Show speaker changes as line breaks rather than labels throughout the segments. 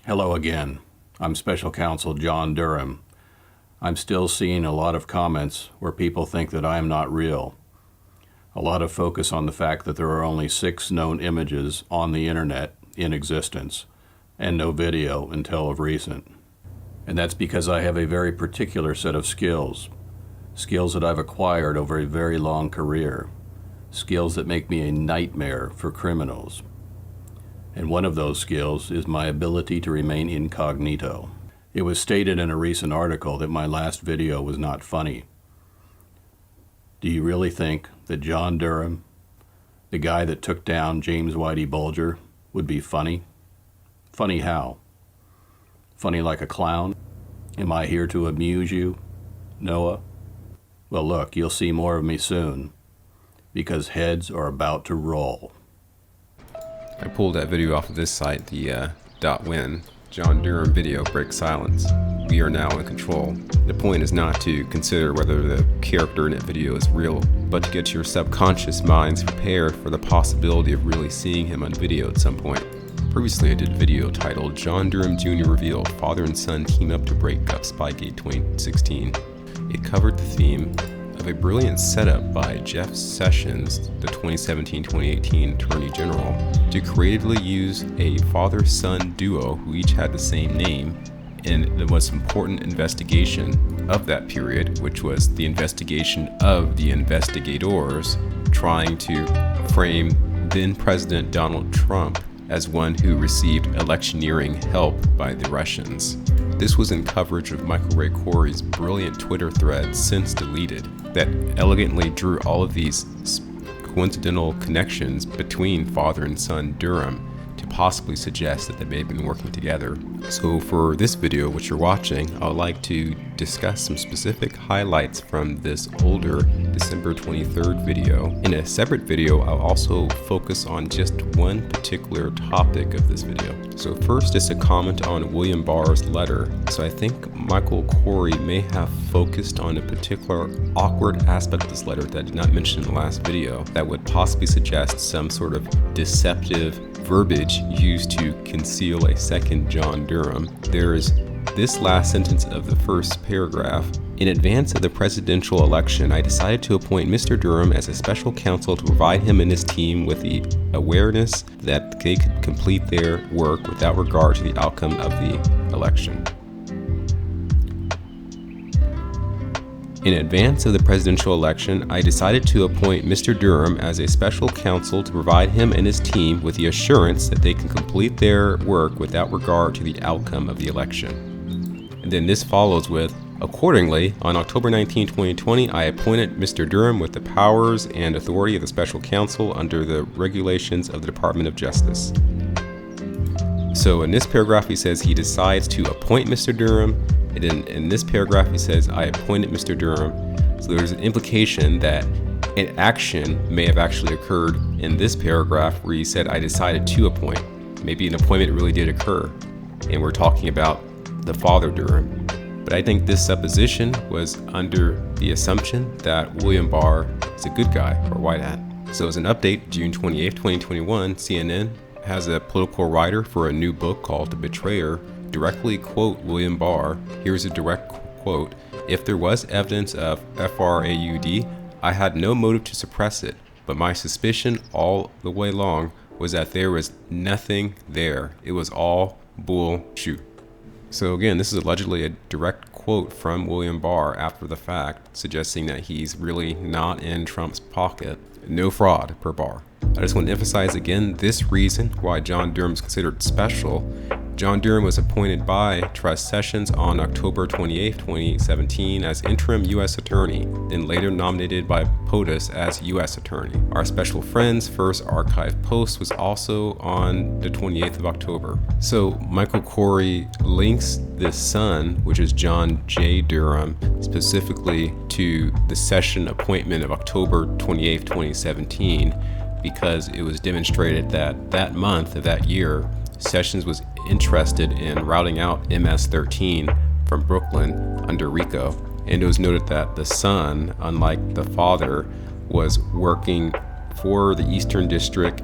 Hello again. I'm Special Counsel John Durham. I'm still seeing a lot of comments where people think that I am not real. A lot of focus on the fact that there are only 6 known images on the internet in existence, and no video until of recent. And that's because I have a very particular set of skills that I've acquired over a very long career, skills that make me a nightmare for criminals. And one of those skills is my ability to remain incognito. It was stated in a recent article that my last video was not funny. Do you really think that John Durham, the guy that took down James Whitey Bulger, would be funny? Funny how? Funny like a clown? Am I here to amuse you, Noah? Well, look, you'll see more of me soon, because heads are about to roll.
I pulled that video off of this site, the .win. John Durham video breaks silence. We are now in control. The point is not to consider whether the character in that video is real, but to get your subconscious minds prepared for the possibility of really seeing him on video at some point. Previously, I did a video titled John Durham Jr. Revealed, Father and Son Team Up to Break Up Spygate 2016. It covered the theme of a brilliant setup by Jeff Sessions, the 2017-2018 Attorney General, to creatively use a father-son duo who each had the same name in the most important investigation of that period, which was the investigation of the investigators trying to frame then President Donald Trump as one who received electioneering help by the Russians. This was in coverage of Michael Ray Corey's brilliant Twitter thread, since deleted, that elegantly drew all of these coincidental connections between father and son Durham to possibly suggest that they may have been working together. So for this video, which you're watching, I would like to discuss some specific highlights from this older December 23rd video. In a separate video, I'll also focus on just one particular topic of this video. So first is a comment on William Barr's letter. So I think Michael Corey may have focused on a particular awkward aspect of this letter that I did not mention in the last video that would possibly suggest some sort of deceptive verbiage used to conceal a second John Durham. There is this last sentence of the first paragraph. In advance of the presidential election, I decided to appoint Mr. Durham as a special counsel to provide him and his team with the awareness that they could complete their work without regard to the outcome of the election. In advance of the presidential election, I decided to appoint Mr. Durham as a special counsel to provide him and his team with the assurance that they can complete their work without regard to the outcome of the election. And then this follows with, accordingly, on October 19, 2020, I appointed Mr. Durham with the powers and authority of the special counsel under the regulations of the Department of Justice. So in this paragraph, he says he decides to appoint Mr. Durham. And then in this paragraph, he says, I appointed Mr. Durham. So there's an implication that an action may have actually occurred in this paragraph where he said, I decided to appoint. Maybe an appointment really did occur. And we're talking about the father Durham. But I think this supposition was under the assumption that William Barr is a good guy or white hat. So as an update, June 28, 2021, CNN has a political writer for a new book called The Betrayer directly quote William Barr. Here's a direct quote. If there was evidence of fraud, I had no motive to suppress it, but my suspicion all the way long was that there was nothing there. It was all bullshit. So again, this is allegedly a direct quote from William Barr after the fact, suggesting that he's really not in Trump's pocket. No fraud per Barr. I just want to emphasize again this reason why John Durham is considered special. John Durham was appointed by Trust Sessions on October 28, 2017 as interim U.S. Attorney, then later nominated by POTUS as U.S. Attorney. Our Special Friends first archived post was also on the 28th of October. So Michael Corey links this son, which is John J. Durham, specifically to the session appointment of October 28, 2017, because it was demonstrated that that month of that year, Sessions was interested in routing out MS-13 from Brooklyn under RICO. And it was noted that the son, unlike the father, was working for the Eastern District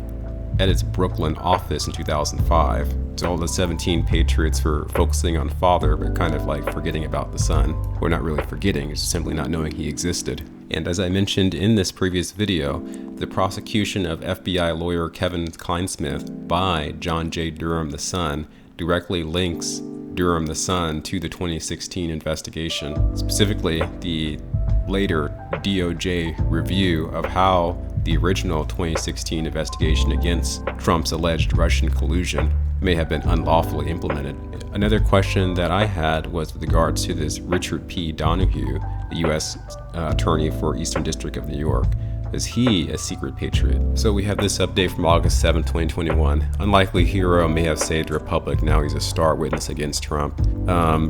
at its Brooklyn office in 2005. So all the 17 patriots were focusing on father, but kind of like forgetting about the son. Or not really forgetting, it's simply not knowing he existed. And as I mentioned in this previous video, the prosecution of FBI lawyer Kevin Clinesmith by John J. Durham the son directly links Durham the son to the 2016 investigation, specifically the later DOJ review of how the original 2016 investigation against Trump's alleged Russian collusion may have been unlawfully implemented. Another question that I had was with regards to this Richard P. Donoghue, the U.S. attorney for Eastern District of New York. Is he a secret patriot? So we have this update from August 7, 2021. Unlikely hero may have saved the Republic, now he's a star witness against Trump.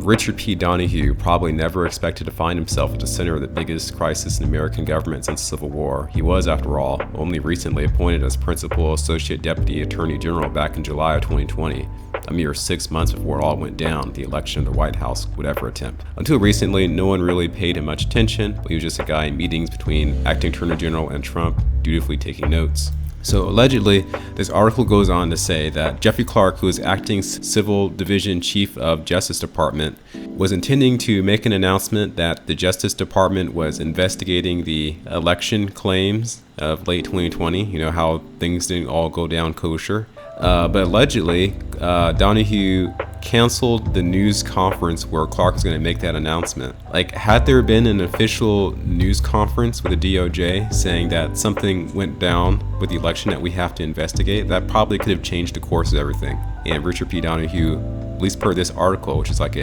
Richard P. Donoghue probably never expected to find himself at the center of the biggest crisis in American government since the Civil War. He was, after all, only recently appointed as Principal Associate Deputy Attorney General back in July of 2020. A mere 6 months before it all went down, the election of the White House would ever attempt. Until recently, no one really paid him much attention, but he was just a guy in meetings between Acting Attorney General and Trump, dutifully taking notes. So allegedly, this article goes on to say that Jeffrey Clark, who is Acting Civil Division Chief of Justice Department, was intending to make an announcement that the Justice Department was investigating the election claims of late 2020, you know, how things didn't all go down kosher. But allegedly, Donoghue canceled the news conference where Clark was going to make that announcement. Like, had there been an official news conference with the DOJ saying that something went down with the election that we have to investigate, that probably could have changed the course of everything. And Richard P. Donoghue, at least per this article, which is like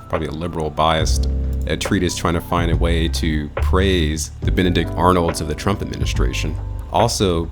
probably a liberal biased treatise trying to find a way to praise the Benedict Arnolds of the Trump administration. Also,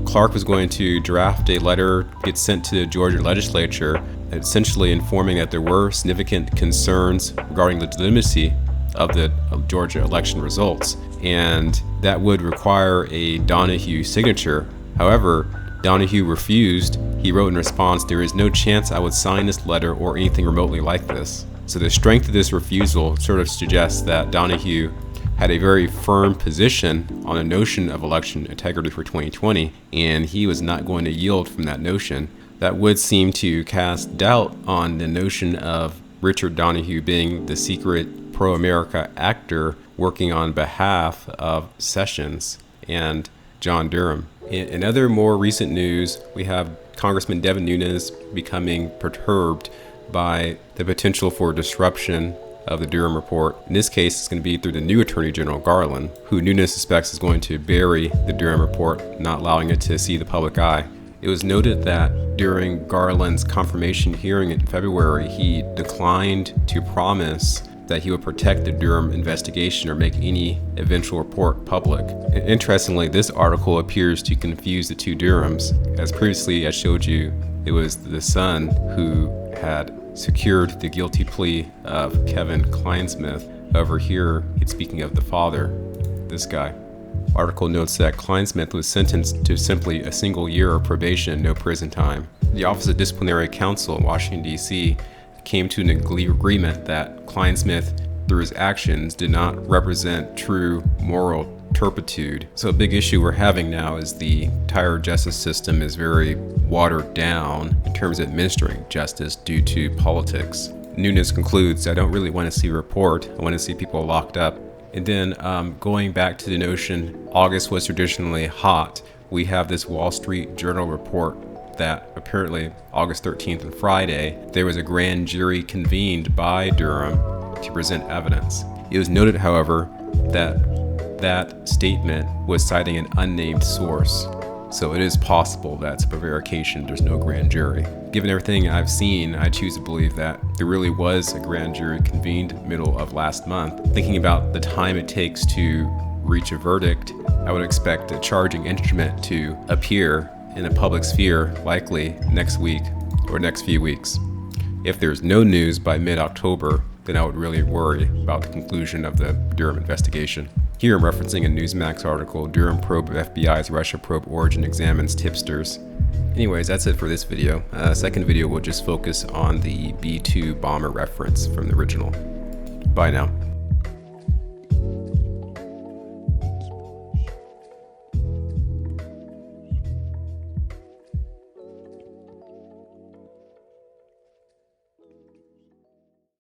Clark was going to draft a letter, get sent to the Georgia legislature, essentially informing that there were significant concerns regarding the legitimacy of the Georgia election results, and that would require a Donoghue signature. However, Donoghue refused. He wrote in response, "There is no chance I would sign this letter or anything remotely like this." So the strength of this refusal sort of suggests that Donoghue had a very firm position on the notion of election integrity for 2020, and he was not going to yield from that notion. That would seem to cast doubt on the notion of Richard Donoghue being the secret pro-America actor working on behalf of Sessions and John Durham. In other more recent news, we have Congressman Devin Nunes becoming perturbed by the potential for disruption of the Durham report. In this case, it's going to be through the new Attorney General Garland, who Nunes suspects is going to bury the Durham report, not allowing it to see the public eye. It was noted that during Garland's confirmation hearing in February, he declined to promise that he would protect the Durham investigation or make any eventual report public. Interestingly, this article appears to confuse the two Durhams. As previously I showed you, it was the son who had secured the guilty plea of Kevin Clinesmith. Over here, it's speaking of the father, this guy. Article notes that Clinesmith was sentenced to simply a single year of probation and no prison time. The Office of Disciplinary Counsel in Washington, D.C. came to an agreement that Clinesmith, through his actions, did not represent true moral turpitude. So a big issue we're having now is the entire justice system is very watered down in terms of administering justice due to politics. Nunes concludes, "I don't really want to see a report. I want to see people locked up." And then going back to the notion August was traditionally hot, we have this Wall Street Journal report that apparently August 13th and Friday, there was a grand jury convened by Durham to present evidence. It was noted, however, that that statement was citing an unnamed source. So it is possible that's a prevarication, there's no grand jury. Given everything I've seen, I choose to believe that there really was a grand jury convened middle of last month. Thinking about the time it takes to reach a verdict, I would expect a charging instrument to appear in the public sphere likely next week or next few weeks. If there's no news by mid-October, then I would really worry about the conclusion of the Durham investigation. Here I'm referencing a Newsmax article, Durham probe of FBI's Russia probe origin examines tipsters. Anyways, that's it for this video. Second video will just focus on the B-2 bomber reference from the original. Bye now.